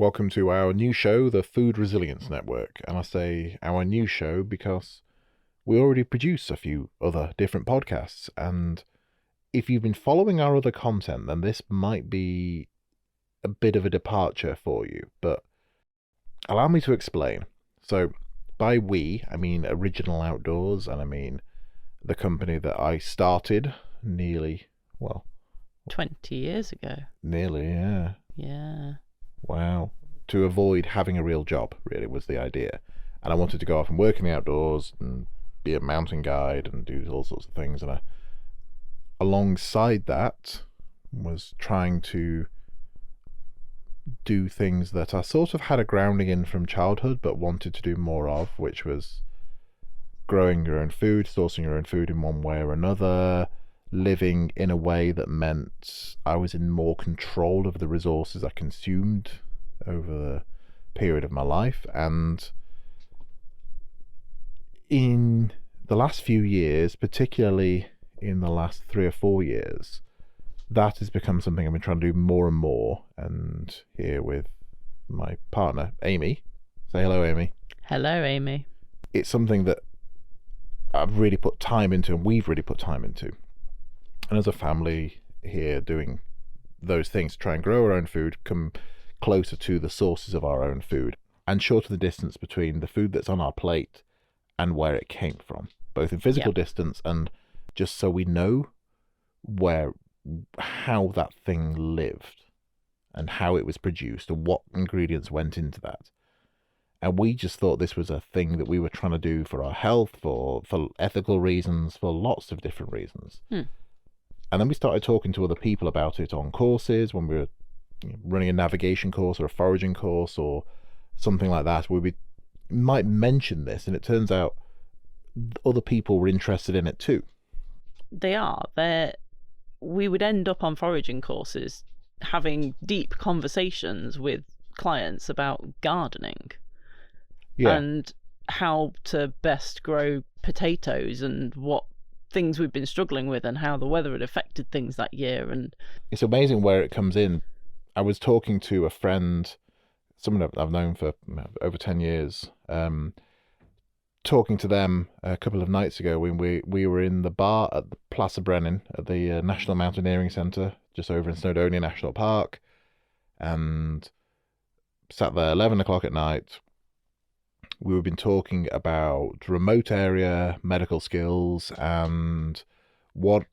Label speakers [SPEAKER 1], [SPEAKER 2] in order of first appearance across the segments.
[SPEAKER 1] Welcome to our new show, the Food Resilience Network. And I say our new show because we already produce a few other different podcasts. And if you've been following our other content, then this might be a bit of a departure for you. But allow me to explain. So by we, I mean Original Outdoors, and I mean the company that I started nearly,
[SPEAKER 2] 20 years ago.
[SPEAKER 1] Nearly, yeah.
[SPEAKER 2] Yeah.
[SPEAKER 1] Wow. To avoid having a real job, really, was the idea. And I wanted to go off and work in the outdoors and be a mountain guide and do all sorts of things. And alongside that was trying to do things that I sort of had a grounding in from childhood, but wanted to do more of, which was growing your own food, sourcing your own food in one way or another, living in a way that meant I was in more control of the resources I consumed over the period of my life. And in the last few years, particularly in the last 3 or 4 years, that has become something I've been trying to do more and more. And here with my partner, Amy. Say hello, Amy.
[SPEAKER 2] Hello, Amy.
[SPEAKER 1] It's something that I've really put time into, and we've really put time into. And as a family here doing those things to try and grow our own food, come closer to the sources of our own food and shorten the distance between the food that's on our plate and where it came from, both in physical distance and just so we know how that thing lived and how it was produced and what ingredients went into that. And we just thought this was a thing that we were trying to do for our health, for ethical reasons, for lots of different reasons. And then we started talking to other people about it on courses, when we were running a navigation course or a foraging course or something like that, where we might mention this, and it turns out other people were interested in it too.
[SPEAKER 2] They are. We would end up on foraging courses having deep conversations with clients about gardening and how to best grow potatoes and what things we've been struggling with and how the weather had affected things that year. And
[SPEAKER 1] it's amazing where it comes in. I was talking to a friend, someone I've known for over 10 years, talking to them a couple of nights ago when we were in the bar at the Plaza Brennan at the National Mountaineering Centre just over in Snowdonia National Park, and sat there 11 o'clock at night. We've been talking about remote area medical skills and what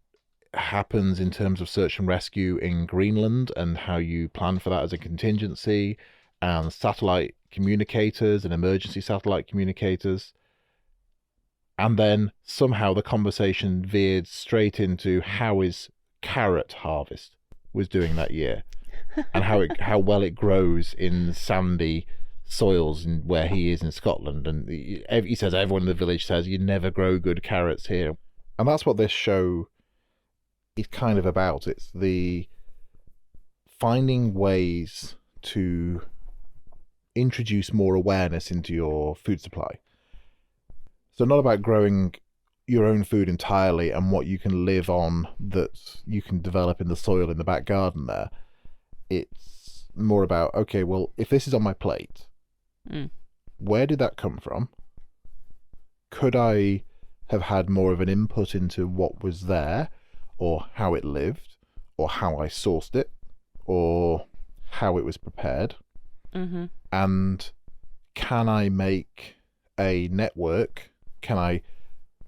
[SPEAKER 1] happens in terms of search and rescue in Greenland and how you plan for that as a contingency, and satellite communicators and emergency satellite communicators. And then somehow the conversation veered straight into how his carrot harvest was doing that year and how well it grows in sandy soils in where he is in Scotland. And he says everyone in the village says you never grow good carrots here. And that's what this show is kind of about. It's the finding ways to introduce more awareness into your food supply. So not about growing your own food entirely and what you can live on that you can develop in the soil in the back garden there. It's more about, okay, well, if this is on my plate, where did that come from? Could I have had more of an input into what was there, or how it lived, or how I sourced it, or how it was prepared? And can I make a network? Can I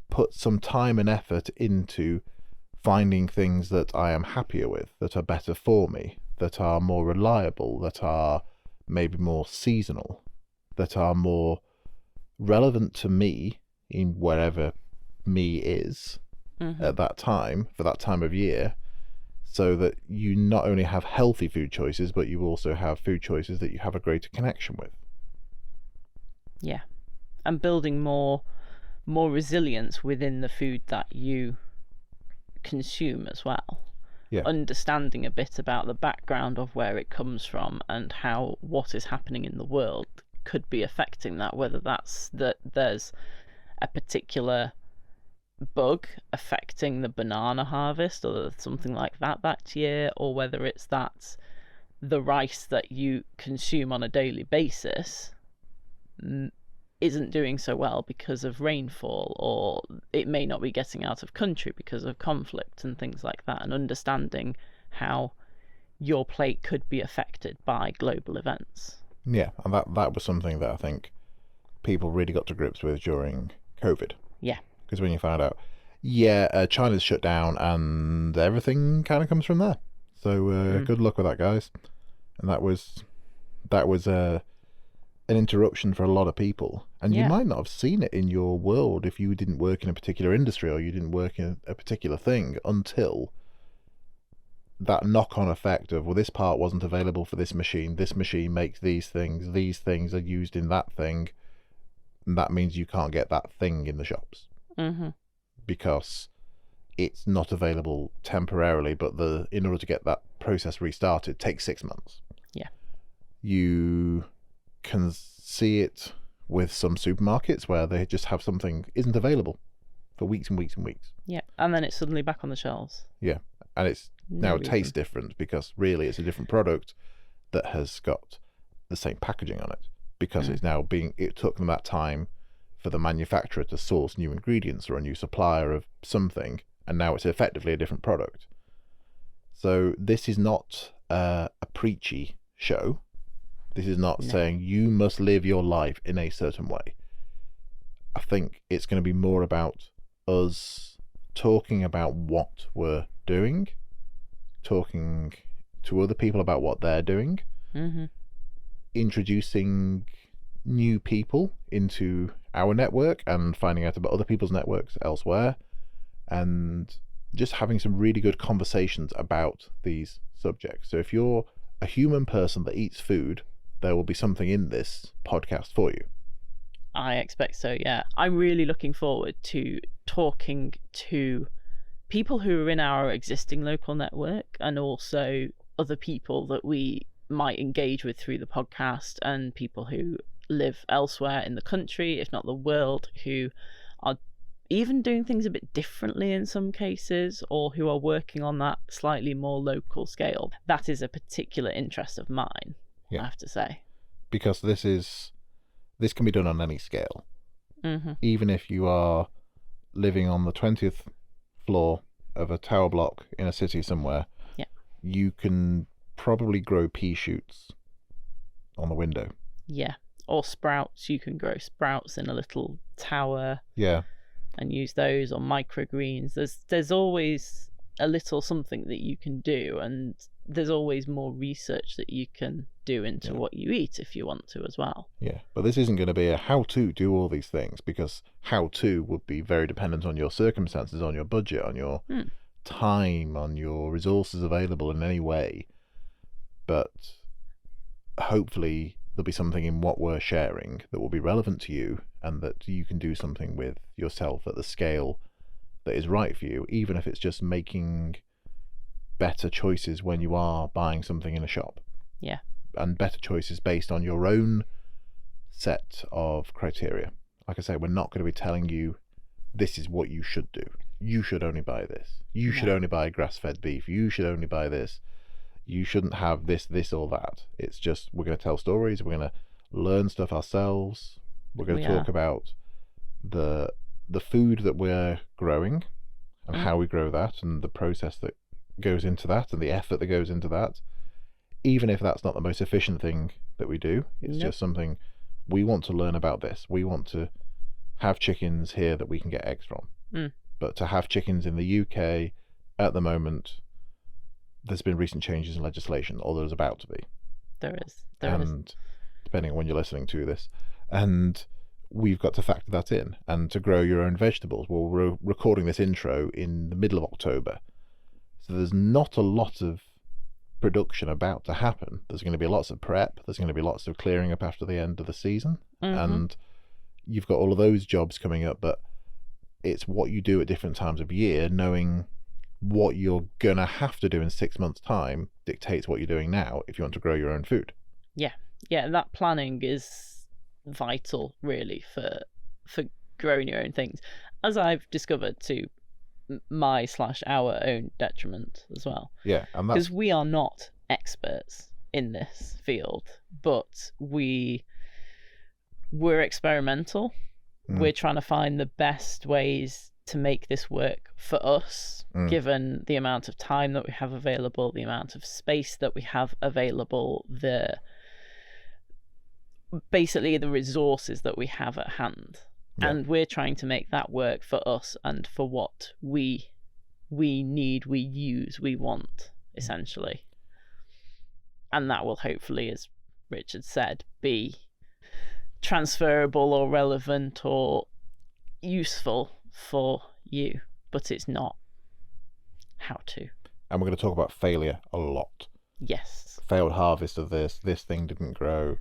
[SPEAKER 1] put some time and effort into finding things that I am happier with, that are better for me, that are more reliable, that are maybe more seasonal, that are more relevant to me in wherever me is at that time, for that time of year, so that you not only have healthy food choices, but you also have food choices that you have a greater connection with.
[SPEAKER 2] Yeah. And building more resilience within the food that you consume as well.
[SPEAKER 1] Yeah.
[SPEAKER 2] Understanding a bit about the background of where it comes from and how what is happening in the world could be affecting that, whether that's that there's a particular bug affecting the banana harvest or something like that year, or whether it's that the rice that you consume on a daily basis isn't doing so well because of rainfall, or it may not be getting out of country because of conflict and things like that, and understanding how your plate could be affected by global events.
[SPEAKER 1] Yeah, and that was something that I think people really got to grips with during COVID.
[SPEAKER 2] Yeah.
[SPEAKER 1] Because when you find out, China's shut down and everything kind of comes from there. So good luck with that, guys. And that was an interruption for a lot of people. And you might not have seen it in your world if you didn't work in a particular industry or you didn't work in a particular thing until that knock-on effect of, well, this part wasn't available for this machine makes these things are used in that thing, and that means you can't get that thing in the shops. Because it's not available temporarily, but in order to get that process restarted, it takes 6 months.
[SPEAKER 2] Yeah.
[SPEAKER 1] You can see it with some supermarkets where they just have something isn't available for weeks and weeks and weeks.
[SPEAKER 2] Yeah, and then it's suddenly back on the shelves.
[SPEAKER 1] Yeah, and it's now it tastes different because really it's a different product that has got the same packaging on it, because it's now it took them that time for the manufacturer to source new ingredients or a new supplier of something, and now it's effectively a different product. So this is not a preachy show. This is not saying you must live your life in a certain way. I think it's going to be more about us talking about what we're doing, talking to other people about what they're doing, introducing new people into our network and finding out about other people's networks elsewhere, and just having some really good conversations about these subjects. So if you're a human person that eats food, there will be something in this podcast for you.
[SPEAKER 2] I expect so, yeah. I'm really looking forward to talking to people who are in our existing local network, and also other people that we might engage with through the podcast, and people who live elsewhere in the country, if not the world, who are even doing things a bit differently in some cases, or who are working on that slightly more local scale. That is a particular interest of mine, I have to say.
[SPEAKER 1] Because this can be done on any scale. Even if you are living on the 20th floor of a tower block in a city somewhere, you can probably grow pea shoots on the window.
[SPEAKER 2] Yeah, or sprouts. You can grow sprouts in a little tower.
[SPEAKER 1] Yeah.
[SPEAKER 2] And use those, or microgreens. There's always a little something that you can do, and there's always more research that you can do into what you eat if you want to as well. Yeah,
[SPEAKER 1] but this isn't going to be a how to do all these things, because how to would be very dependent on your circumstances, on your budget, on your time, on your resources available in any way. But hopefully there'll be something in what we're sharing that will be relevant to you, and that you can do something with yourself at the scale that is right for you, even if it's just making better choices when you are buying something in a shop.
[SPEAKER 2] Yeah.
[SPEAKER 1] And better choices based on your own set of criteria. Like I say, we're not going to be telling you this is what you should do. You should only buy this. You should only buy grass-fed beef. You should only buy this. You shouldn't have this, or that. It's just, we're going to tell stories. We're going to learn stuff ourselves. We're going to talk about the food that we're growing and how we grow that, and the process that goes into that, and the effort that goes into that. Even if that's not the most efficient thing that we do, it's just something we want to learn about. This, we want to have chickens here that we can get eggs from. But to have chickens in the UK at the moment, there's been recent changes in legislation, or there's about to be.
[SPEAKER 2] There is.
[SPEAKER 1] Depending on when you're listening to this, and we've got to factor that in. And to grow your own vegetables, well, we're recording this intro in the middle of October, so there's not a lot of production about to happen. There's going to be lots of prep. There's going to be lots of clearing up after the end of the season, and you've got all of those jobs coming up. But it's what you do at different times of year, knowing what you're gonna have to do in 6 months' time dictates what you're doing now if you want to grow your own food.
[SPEAKER 2] Yeah, that planning is vital, really, for growing your own things, as I've discovered, to my/our own detriment as well.
[SPEAKER 1] Yeah, and
[SPEAKER 2] because we are not experts in this field, but we're experimental. We're trying to find the best ways to make this work for us, given the amount of time that we have available, the amount of space that we have available, basically the resources that we have at hand. And we're trying to make that work for us and for what we need, we use, we want, essentially. And that will hopefully, as Richard said, be transferable or relevant or useful for you, but it's not how to.
[SPEAKER 1] And we're going to talk about failure a lot.
[SPEAKER 2] Yes.
[SPEAKER 1] Failed harvest of this thing didn't grow,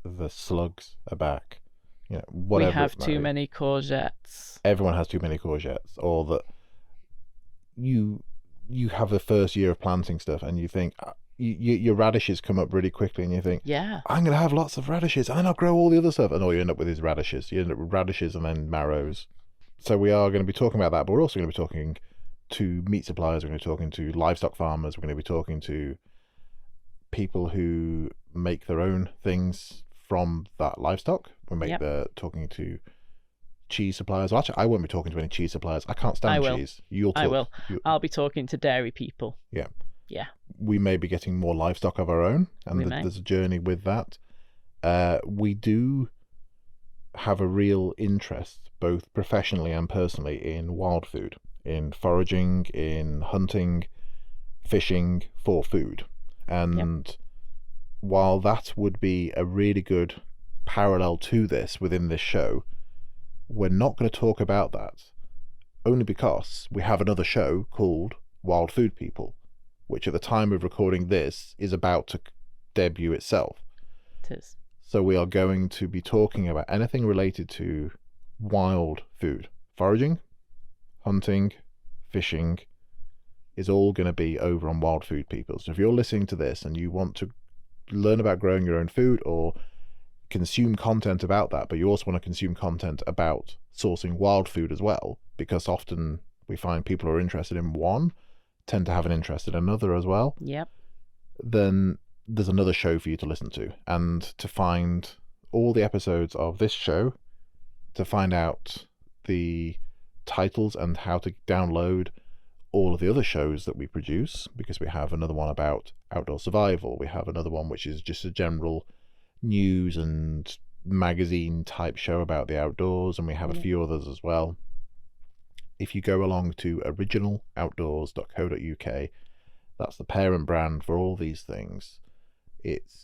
[SPEAKER 1] the slugs are back, whatever.
[SPEAKER 2] We have too many courgettes.
[SPEAKER 1] Everyone has too many courgettes, or that you have the first year of planting stuff and you think your radishes come up really quickly and you think,
[SPEAKER 2] yeah,
[SPEAKER 1] I'm going to have lots of radishes and then I'll grow all the other stuff, and all you end up with is radishes. You end up with radishes and then marrows. So we are going to be talking about that, but we're also going to be talking to meat suppliers, we're going to be talking to livestock farmers, we're going to be talking to people who make their own things from that livestock. Talking to cheese suppliers. Well, actually, I won't be talking to any cheese suppliers. I can't stand cheese.
[SPEAKER 2] I will. I'll be talking to dairy people.
[SPEAKER 1] Yeah.
[SPEAKER 2] Yeah.
[SPEAKER 1] We may be getting more livestock of our own, and there's a journey with that. We do have a real interest, both professionally and personally, in wild food, in foraging, in hunting, fishing for food. And while that would be a really good parallel to this within this show, we're not going to talk about that, only because we have another show called Wild Food People, which at the time of recording this is about to debut itself.
[SPEAKER 2] It is.
[SPEAKER 1] So we are going to be talking about anything related to wild food. Foraging, hunting, fishing is all going to be over on Wild Food People. So if you're listening to this and you want to learn about growing your own food or consume content about that, but you also want to consume content about sourcing wild food as well, because often we find people who are interested in one tend to have an interest in another as well.
[SPEAKER 2] Yep.
[SPEAKER 1] Then there's another show for you to listen to, and to find all the episodes of this show, to find out the titles and how to download all of the other shows that we produce, because we have another one about outdoor survival, we have another one which is just a general news and magazine type show about the outdoors, and we have a few others as well. If you go along to originaloutdoors.co.uk, that's the parent brand for all these things.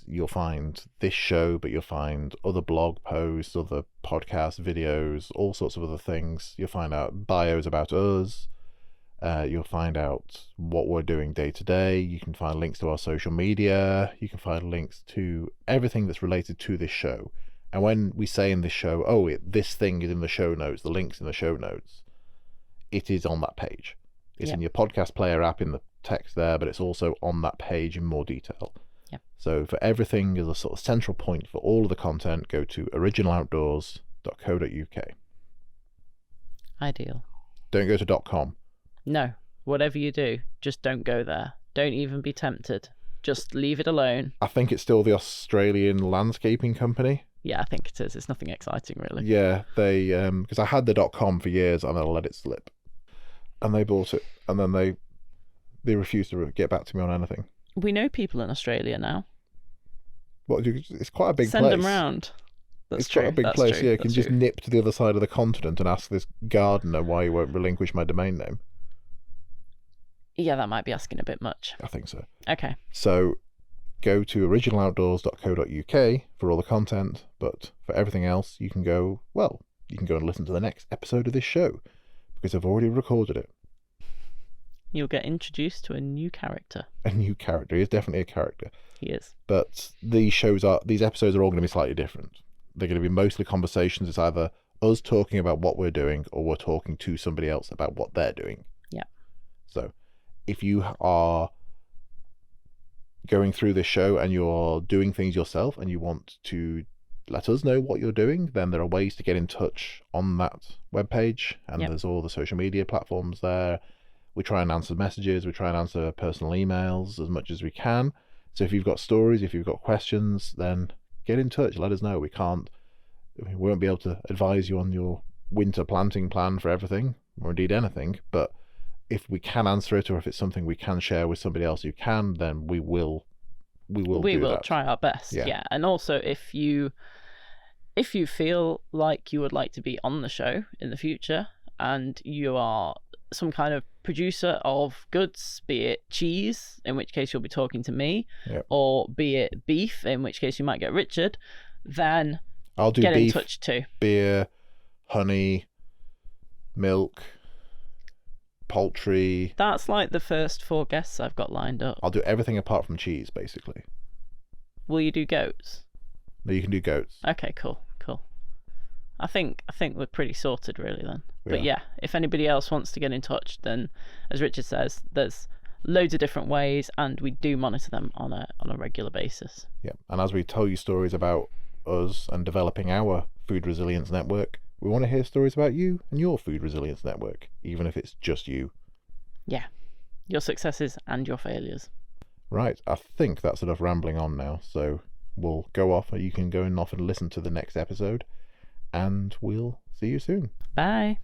[SPEAKER 1] You'll find this show, but you'll find other blog posts, other podcast videos, all sorts of other things. You'll find out bios about us. You'll find out what we're doing day to day. You can find links to our social media. You can find links to everything that's related to this show. And when we say in this show, this thing is in the show notes, the link's in the show notes, it is on that page. It's in your podcast player app in the text there, but it's also on that page in more detail.
[SPEAKER 2] Yep.
[SPEAKER 1] So for everything as a sort of central point for all of the content, go to originaloutdoors.co.uk.
[SPEAKER 2] Ideal.
[SPEAKER 1] Don't go to .com.
[SPEAKER 2] No, whatever you do, just don't go there. Don't even be tempted. Just leave it alone.
[SPEAKER 1] I think it's still the Australian landscaping company.
[SPEAKER 2] Yeah, I think it is. It's nothing exciting, really.
[SPEAKER 1] Yeah, they because I had the .com for years and I let it slip, and they bought it, and then they refused to get back to me on anything.
[SPEAKER 2] We know people in Australia now.
[SPEAKER 1] It's quite a big place.
[SPEAKER 2] Send them round. That's true.
[SPEAKER 1] Quite a big place. Yeah, you can just nip to the other side of the continent and ask this gardener why he won't relinquish my domain name.
[SPEAKER 2] Yeah, that might be asking a bit much.
[SPEAKER 1] I think so.
[SPEAKER 2] Okay.
[SPEAKER 1] So go to originaloutdoors.co.uk for all the content, but for everything else, you can go and listen to the next episode of this show, because I've already recorded it.
[SPEAKER 2] You'll get introduced to a new character.
[SPEAKER 1] A new character. He is definitely a character.
[SPEAKER 2] He is.
[SPEAKER 1] But these episodes are all going to be slightly different. They're going to be mostly conversations. It's either us talking about what we're doing, or we're talking to somebody else about what they're doing.
[SPEAKER 2] Yeah.
[SPEAKER 1] So if you are going through this show and you're doing things yourself and you want to let us know what you're doing, then there are ways to get in touch on that webpage, and there's all the social media platforms there. We try and answer messages, we try and answer personal emails as much as we can. So if you've got stories, if you've got questions, then get in touch. Let us know. We won't be able to advise you on your winter planting plan for everything, or indeed anything. But if we can answer it, or if it's something we can share with somebody else who can, then we will
[SPEAKER 2] try our best. Yeah. And also, if you feel like you would like to be on the show in the future, and you are some kind of producer of goods, be it cheese, in which case you'll be talking to me, or be it beef, in which case you might get Richard, then
[SPEAKER 1] I'll do
[SPEAKER 2] get
[SPEAKER 1] beef,
[SPEAKER 2] in touch too.
[SPEAKER 1] Beer, honey, milk, poultry.
[SPEAKER 2] That's like the first 4 guests I've got lined up.
[SPEAKER 1] I'll do everything apart from cheese, basically.
[SPEAKER 2] Will you do goats?
[SPEAKER 1] No, you can do goats.
[SPEAKER 2] Okay, cool. I think we're pretty sorted, really, then. But yeah, if anybody else wants to get in touch, then, as Richard says, there's loads of different ways, and we do monitor them on a regular basis.
[SPEAKER 1] Yeah, and as we tell you stories about us and developing our food resilience network, we want to hear stories about you and your food resilience network, even if it's just you.
[SPEAKER 2] Yeah, your successes and your failures.
[SPEAKER 1] Right, I think that's enough rambling on now, so we'll go off. You can go off and listen to the next episode, and we'll see you soon.
[SPEAKER 2] Bye.